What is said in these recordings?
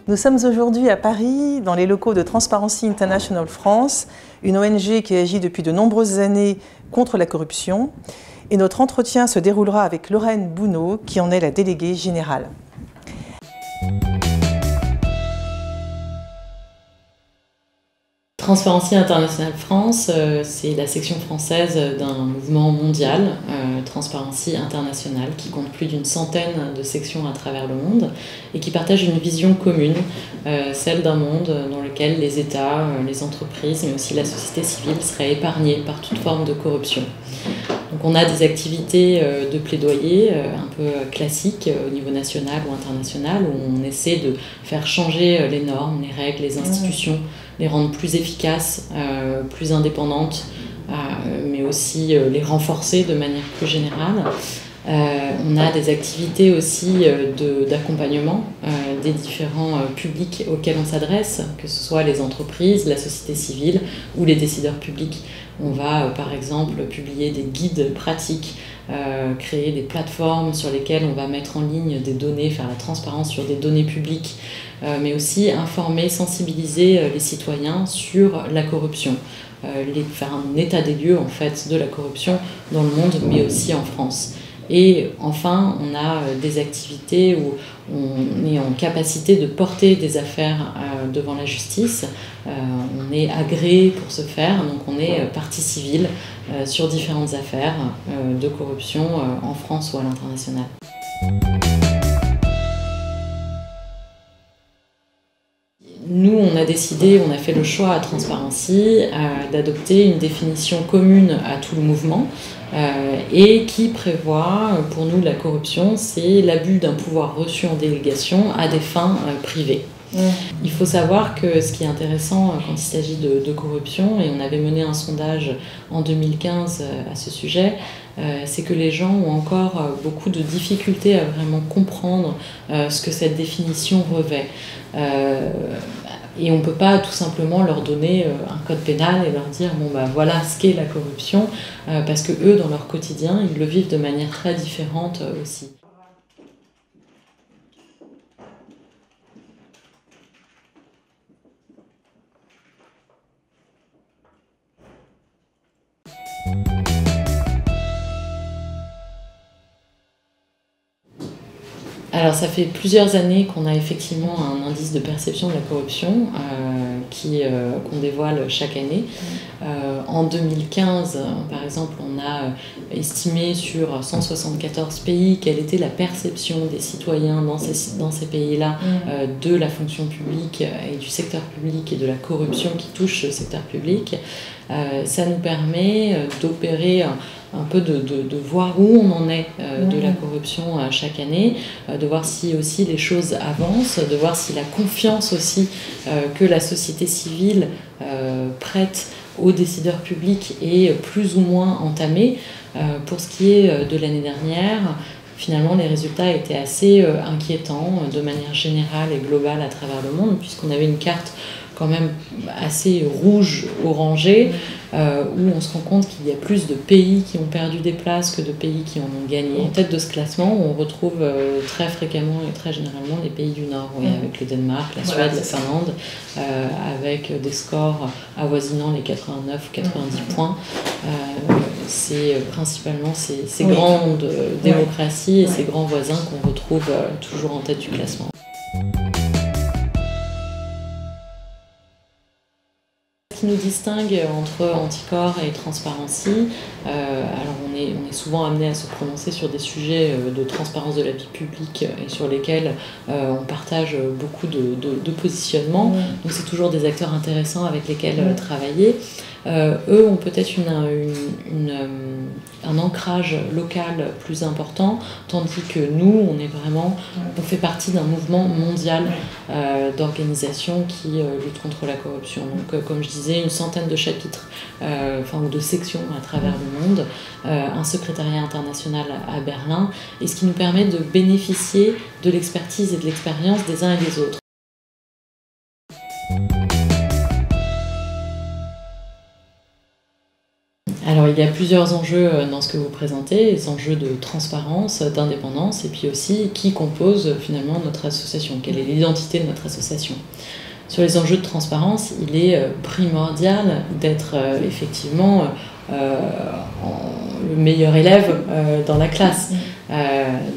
Nous sommes aujourd'hui à Paris, dans les locaux de Transparency International France, une ONG qui agit depuis de nombreuses années contre la corruption. Et notre entretien se déroulera avec Lorraine Bounot, qui en est la déléguée générale. Transparency International France, c'est la section française d'un mouvement mondial, Transparency International, qui compte plus d'une centaine de sections à travers le monde et qui partage une vision commune, celle d'un monde dans lequel les États, les entreprises, mais aussi la société civile seraient épargnés par toute forme de corruption. Donc on a des activités de plaidoyer un peu classiques au niveau national ou international, où on essaie de faire changer les normes, les règles, les institutions, les rendre plus efficaces, plus indépendantes, mais aussi les renforcer de manière plus générale. On a des activités aussi d'accompagnement des différents publics auxquels on s'adresse, que ce soit les entreprises, la société civile ou les décideurs publics. On va par exemple publier des guides pratiques, créer des plateformes sur lesquelles on va mettre en ligne des données, faire la transparence sur des données publiques, mais aussi informer, sensibiliser les citoyens sur la corruption, faire un état des lieux en fait de la corruption dans le monde, mais aussi en France. Et enfin, on a des activités où on est en capacité de porter des affaires devant la justice. On est agréé pour ce faire, donc on est partie civile sur différentes affaires de corruption en France ou à l'international. Nous, on a décidé, on a fait le choix à Transparency d'adopter une définition commune à tout le mouvement et qui prévoit, pour nous, la corruption, c'est l'abus d'un pouvoir reçu en délégation à des fins privées. Il faut savoir que ce qui est intéressant quand il s'agit de corruption, et on avait mené un sondage en 2015 à ce sujet, c'est que les gens ont encore beaucoup de difficultés à vraiment comprendre ce que cette définition revêt. Et on ne peut pas tout simplement leur donner un code pénal et leur dire bon bah voilà ce qu'est la corruption, parce que eux dans leur quotidien ils le vivent de manière très différente aussi. Alors ça fait plusieurs années qu'on a effectivement un indice de perception de la corruption qu'on dévoile chaque année. En 2015, par exemple, on a estimé sur 174 pays quelle était la perception des citoyens dans ces pays-là de la fonction publique et du secteur public et de la corruption qui touche ce secteur public. Ça nous permet d'opérer un peu de voir où on en est de la corruption chaque année, de voir si aussi les choses avancent, de voir si la confiance aussi que la société civile prête aux décideurs publics est plus ou moins entamée. Pour ce qui est de l'année dernière, finalement les résultats étaient assez inquiétants de manière générale et globale à travers le monde, puisqu'on avait une carte quand même assez rouge-orangé, où on se rend compte qu'il y a plus de pays qui ont perdu des places que de pays qui en ont gagné. En tête de ce classement, on retrouve très fréquemment et très généralement les pays du Nord, oui, avec le Danemark, la Suède, la Finlande, avec des scores avoisinant les 89 ou 90 points. C'est principalement ces grandes démocraties et ces grands voisins qu'on retrouve toujours en tête du classement. Ce qui nous distingue entre Anticorps et Transparency, alors on est souvent amené à se prononcer sur des sujets de transparence de la vie publique et sur lesquels on partage beaucoup de positionnements, donc c'est toujours des acteurs intéressants avec lesquels travailler. Eux ont peut-être un ancrage local plus important, tandis que nous, on fait partie d'un mouvement mondial d'organisations qui luttent contre la corruption. Donc, comme je disais, une centaine de chapitres, ou de sections à travers le monde, un secrétariat international à Berlin, et ce qui nous permet de bénéficier de l'expertise et de l'expérience des uns et des autres. Alors Alors, il y a plusieurs enjeux dans ce que vous présentez, les enjeux de transparence, d'indépendance, et puis aussi qui compose finalement notre association, quelle est l'identité de notre association. Sur les enjeux de transparence, il est primordial d'être effectivement le meilleur élève dans la classe.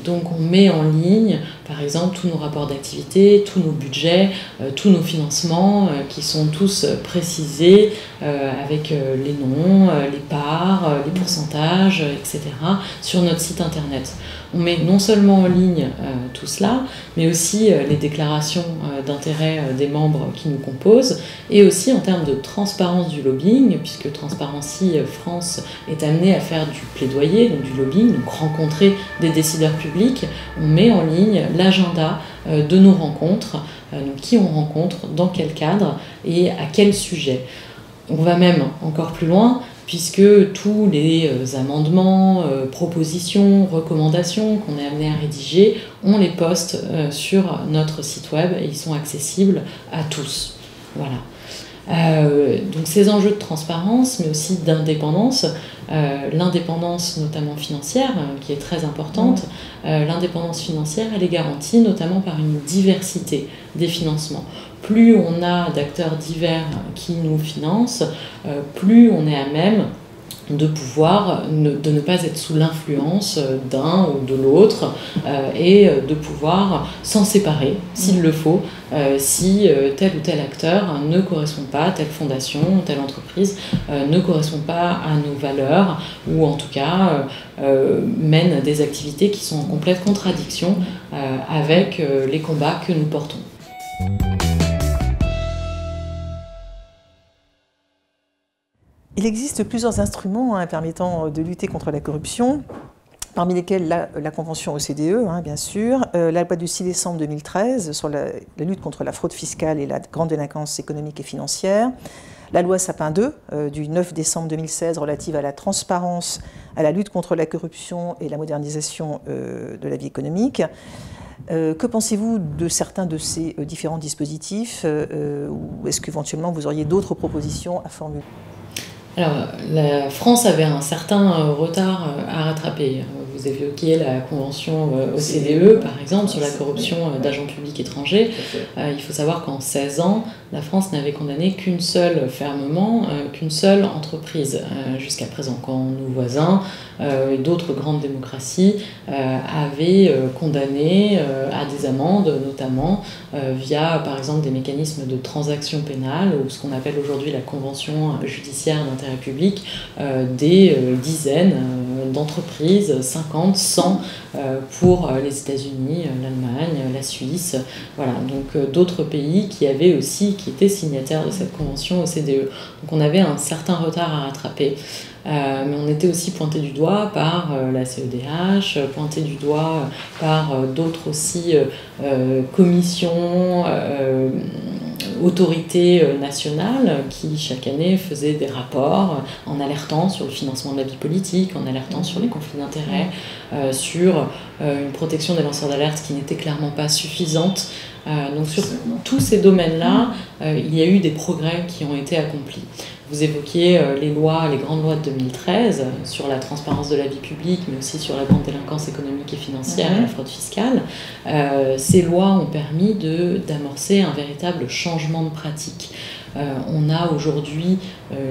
Donc on met en ligne, par exemple, tous nos rapports d'activité, tous nos budgets, tous nos financements qui sont tous précisés avec les noms, les parts, les pourcentages, etc. sur notre site internet. On met non seulement en ligne tout cela, mais aussi les déclarations d'intérêt des membres qui nous composent, et aussi en termes de transparence du lobbying, puisque Transparency France est amené à faire du plaidoyer, donc du lobbying, donc rencontrer des décideurs publics. On met en ligne l'agenda de nos rencontres, donc qui on rencontre, dans quel cadre et à quel sujet. On va même encore plus loin, puisque tous les amendements, propositions, recommandations qu'on est amené à rédiger, on les poste sur notre site web et ils sont accessibles à tous. Voilà. Donc ces enjeux de transparence, mais aussi d'indépendance, l'indépendance notamment financière, qui est très importante, l'indépendance financière, elle est garantie notamment par une diversité des financements. Plus on a d'acteurs divers qui nous financent, plus on est à même de pouvoir de ne pas être sous l'influence d'un ou de l'autre et de pouvoir s'en séparer s'il le faut, si tel ou tel acteur ne correspond pas, telle fondation, telle entreprise ne correspond pas à nos valeurs, ou en tout cas mène des activités qui sont en complète contradiction avec les combats que nous portons. Il existe plusieurs instruments permettant de lutter contre la corruption, parmi lesquels la Convention OCDE, bien sûr, la loi du 6 décembre 2013 sur la lutte contre la fraude fiscale et la grande délinquance économique et financière, la loi Sapin II du 9 décembre 2016 relative à la transparence, à la lutte contre la corruption et la modernisation de la vie économique. Que pensez-vous de certains de ces différents dispositifs ou est-ce qu'éventuellement vous auriez d'autres propositions à formuler ? Alors, la France avait un certain retard à rattraper. Vous évoquiez la convention OCDE, par exemple, sur la corruption d'agents publics étrangers. Il faut savoir qu'en 16 ans, la France n'avait condamné qu'une seule fermement, qu'une seule entreprise jusqu'à présent, quand nos voisins et d'autres grandes démocraties avaient condamné à des amendes, notamment via, par exemple, des mécanismes de transaction pénale, ou ce qu'on appelle aujourd'hui la convention judiciaire d'intérêt public, des dizaines d'entreprises, 50, 100 pour les États-Unis, l'Allemagne, la Suisse, voilà, donc d'autres pays qui étaient signataires de cette convention OCDE. Donc on avait un certain retard à rattraper. Mais on était aussi pointé du doigt par la CEDH, pointé du doigt par d'autres aussi commissions, autorités nationales qui chaque année faisaient des rapports en alertant sur le financement de la vie politique, en alertant sur les conflits d'intérêts, sur une protection des lanceurs d'alerte qui n'était clairement pas suffisante. Donc sur tous ces domaines-là, il y a eu des progrès qui ont été accomplis. Vous évoquiez les grandes lois de 2013 sur la transparence de la vie publique, mais aussi sur la grande délinquance économique et financière et la fraude fiscale. Ces lois ont permis d'amorcer un véritable changement de pratique. On a aujourd'hui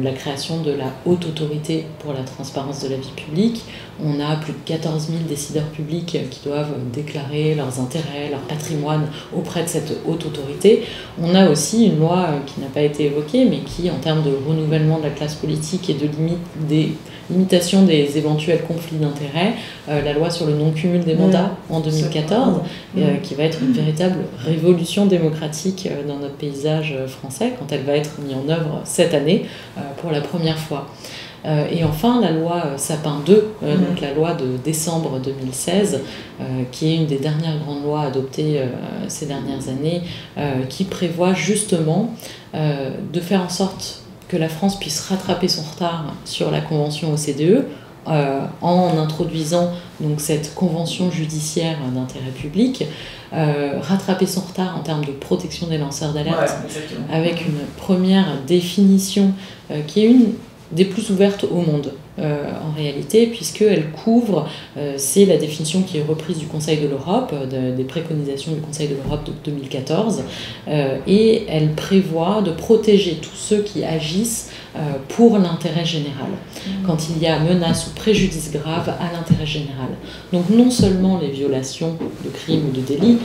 la création de la Haute Autorité pour la transparence de la vie publique. On a plus de 14 000 décideurs publics qui doivent déclarer leurs intérêts, leur patrimoine auprès de cette haute autorité. On a aussi une loi qui n'a pas été évoquée, mais qui, en termes de renouvellement de la classe politique et de limitation des éventuels conflits d'intérêts, la loi sur le non-cumul des mandats en 2014, qui va être une véritable révolution démocratique dans notre paysage français, quand elle va être mise en œuvre cette année pour la première fois. Et enfin, la loi Sapin II, donc la loi de décembre 2016, qui est une des dernières grandes lois adoptées ces dernières années, qui prévoit justement de faire en sorte que la France puisse rattraper son retard sur la convention OCDE en introduisant donc cette convention judiciaire d'intérêt public, rattraper son retard en termes de protection des lanceurs d'alerte, avec une première définition qui est une des plus ouvertes au monde, en réalité, puisqu'elle couvre, c'est la définition qui est reprise du Conseil de l'Europe, des préconisations du Conseil de l'Europe de 2014, et elle prévoit de protéger tous ceux qui agissent pour l'intérêt général, quand il y a menace ou préjudice grave à l'intérêt général. Donc non seulement les violations de crimes ou de délits,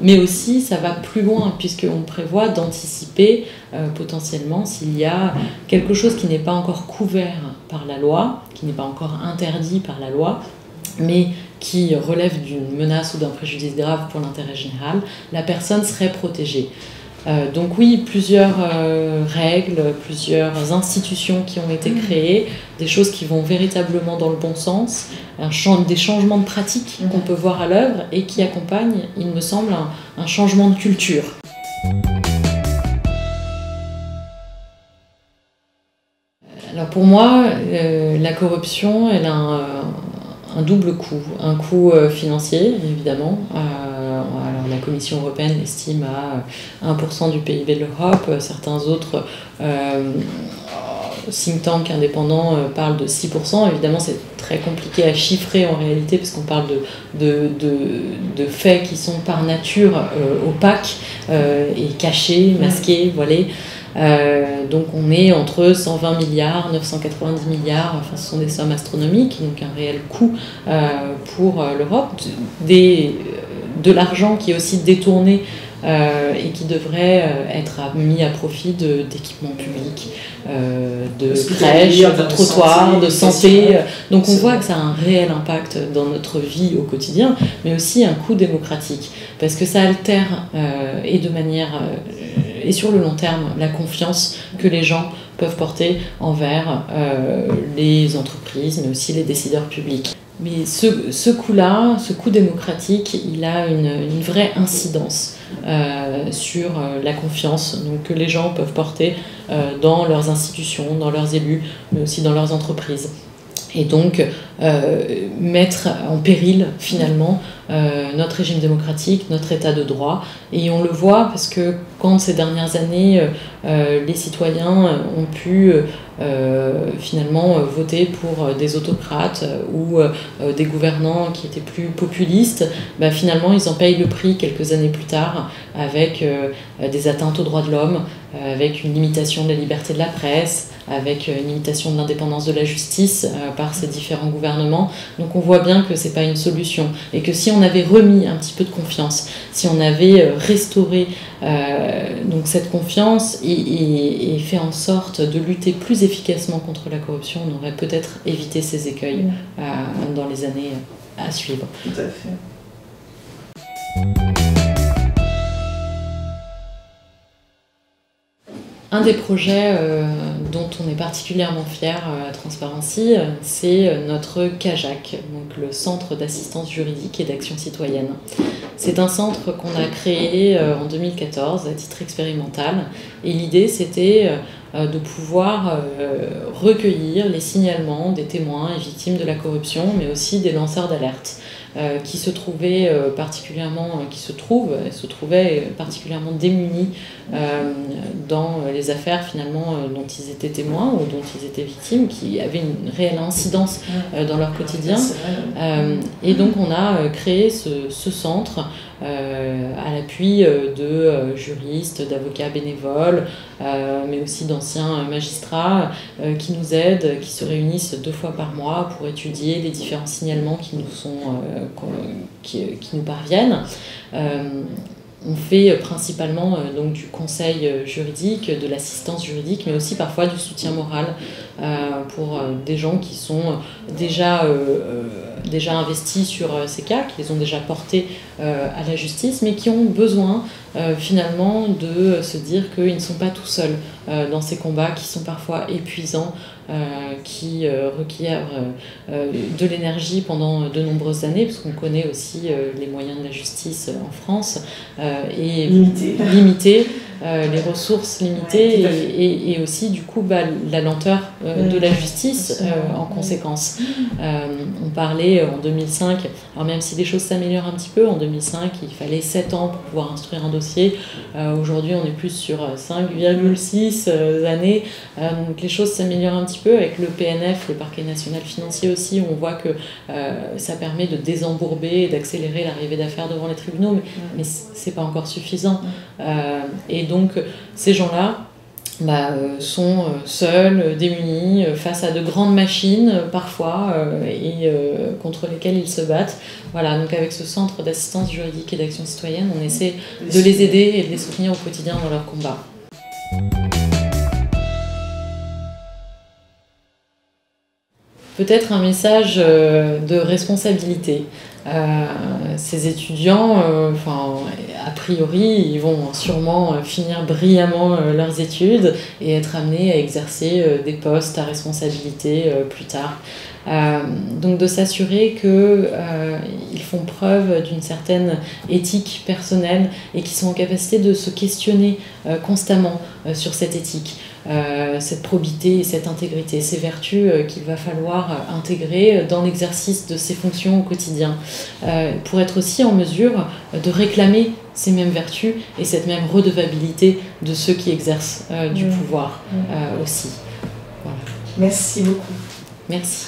mais aussi ça va plus loin, puisqu'on prévoit d'anticiper potentiellement s'il y a quelque chose qui n'est pas encore couvert par la loi, qui n'est pas encore interdit par la loi, mais qui relève d'une menace ou d'un préjudice grave pour l'intérêt général, la personne serait protégée. Donc oui, plusieurs règles, plusieurs institutions qui ont été créées, des choses qui vont véritablement dans le bon sens, des changements de pratiques qu'on peut voir à l'œuvre et qui accompagnent, il me semble, un changement de culture. Alors pour moi, la corruption, elle a un double coût. Un coût financier, évidemment. Alors la Commission européenne estime à 1% du PIB de l'Europe. Certains autres think tanks indépendants parlent de 6%. Évidemment, c'est très compliqué à chiffrer en réalité, parce qu'on parle de faits qui sont par nature opaques et cachés, masqués, voilés. Donc on est entre 120 milliards, 990 milliards, enfin ce sont des sommes astronomiques, donc un réel coût pour l'Europe, de l'argent qui est aussi détourné et qui devrait être mis à profit d'équipements publics, de crèches, de trottoirs, de santé. Donc on voit que ça a un réel impact dans notre vie au quotidien, mais aussi un coût démocratique, parce que ça altère et de manière et sur le long terme la confiance que les gens peuvent porter envers les entreprises, mais aussi les décideurs publics. Mais ce coût-là, ce coût démocratique, il a une vraie incidence sur la confiance donc, que les gens peuvent porter dans leurs institutions, dans leurs élus, mais aussi dans leurs entreprises. Et donc mettre en péril finalement notre régime démocratique, notre état de droit. Et on le voit parce que quand ces dernières années, les citoyens ont pu finalement voter pour des autocrates ou des gouvernants qui étaient plus populistes, finalement ils en payent le prix quelques années plus tard avec des atteintes aux droits de l'homme, avec une limitation de la liberté de la presse, avec une limitation de l'indépendance de la justice par ces différents gouvernements. Donc on voit bien que c'est pas une solution et que si on avait remis un petit peu de confiance, si on avait restauré donc cette confiance et fait en sorte de lutter plus efficacement contre la corruption, on aurait peut-être évité ces écueils dans les années à suivre. Tout à fait. Un des projets dont on est particulièrement fier à Transparency, c'est notre CAJAC, donc le Centre d'assistance juridique et d'action citoyenne. C'est un centre qu'on a créé en 2014 à titre expérimental, et l'idée c'était de pouvoir recueillir les signalements des témoins et victimes de la corruption, mais aussi des lanceurs d'alerte. Qui se trouvaient particulièrement démunis dans les affaires finalement dont ils étaient témoins ou dont ils étaient victimes, qui avaient une réelle incidence dans leur quotidien. Et donc on a créé ce centre à l'appui de juristes, d'avocats bénévoles, mais aussi d'anciens magistrats qui nous aident, qui se réunissent 2 fois par mois pour étudier les différents signalements qui nous parviennent. On fait principalement donc, du conseil juridique, de l'assistance juridique, mais aussi parfois du soutien moral pour des gens qui sont déjà investis sur ces cas, qui les ont déjà portés à la justice, mais qui ont besoin finalement de se dire qu'ils ne sont pas tout seuls dans ces combats qui sont parfois épuisants, qui requièrent de l'énergie pendant de nombreuses années, parce qu'on connaît aussi les moyens de la justice en France, et limités. les ressources limitées et aussi du coup la lenteur de la justice en conséquence. On parlait en 2005, alors même si les choses s'améliorent un petit peu, en 2005 il fallait 7 ans pour pouvoir instruire un dossier, aujourd'hui on est plus sur 5,6 années, donc les choses s'améliorent un petit peu avec le PNF, le parquet national financier aussi, où on voit que ça permet de désembourber et d'accélérer l'arrivée d'affaires devant les tribunaux, mais c'est pas encore suffisant. Et donc ces gens-là sont seuls, démunis, face à de grandes machines parfois, et contre lesquelles ils se battent. Voilà, donc avec ce centre d'assistance juridique et d'action citoyenne, on essaie de les aider et de les soutenir au quotidien dans leur combat. Peut-être un message de responsabilité. Ces étudiants, a priori, ils vont sûrement finir brillamment leurs études et être amenés à exercer des postes à responsabilité plus tard. Donc de s'assurer qu'ils font preuve d'une certaine éthique personnelle et qu'ils sont en capacité de se questionner constamment sur cette éthique. Cette probité et cette intégrité, ces vertus qu'il va falloir intégrer dans l'exercice de ces fonctions au quotidien, pour être aussi en mesure de réclamer ces mêmes vertus et cette même redevabilité de ceux qui exercent du pouvoir aussi. Voilà. Merci beaucoup. Merci.